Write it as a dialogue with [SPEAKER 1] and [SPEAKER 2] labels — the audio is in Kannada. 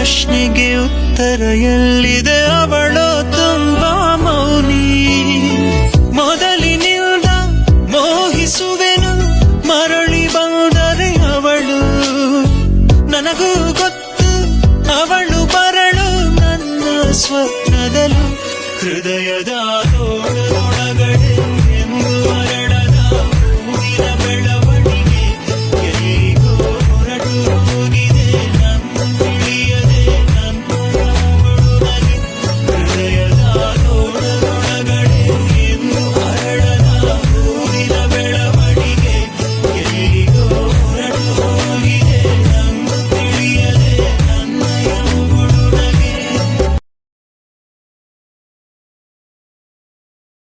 [SPEAKER 1] ಪ್ರಶ್ನೆಗೆ ಉತ್ತರ ಎಲ್ಲಿದೆ, ಅವಳೋ ತುಂಬಾ ಮೌನಿ. ಮೊದಲಿನಿಂದ ಮೋಹಿಸುವೆನು, ಮರಳಿ ಬಂದರೆ ಅವಳು. ನನಗೂ ಗೊತ್ತು ಅವಳು ಬರಳು ನನ್ನ ಸ್ವಪ್ನದಲು. ಹೃದಯದ ತೋಳದೊಳಗಡೆ ಎಂದು ಅರಳ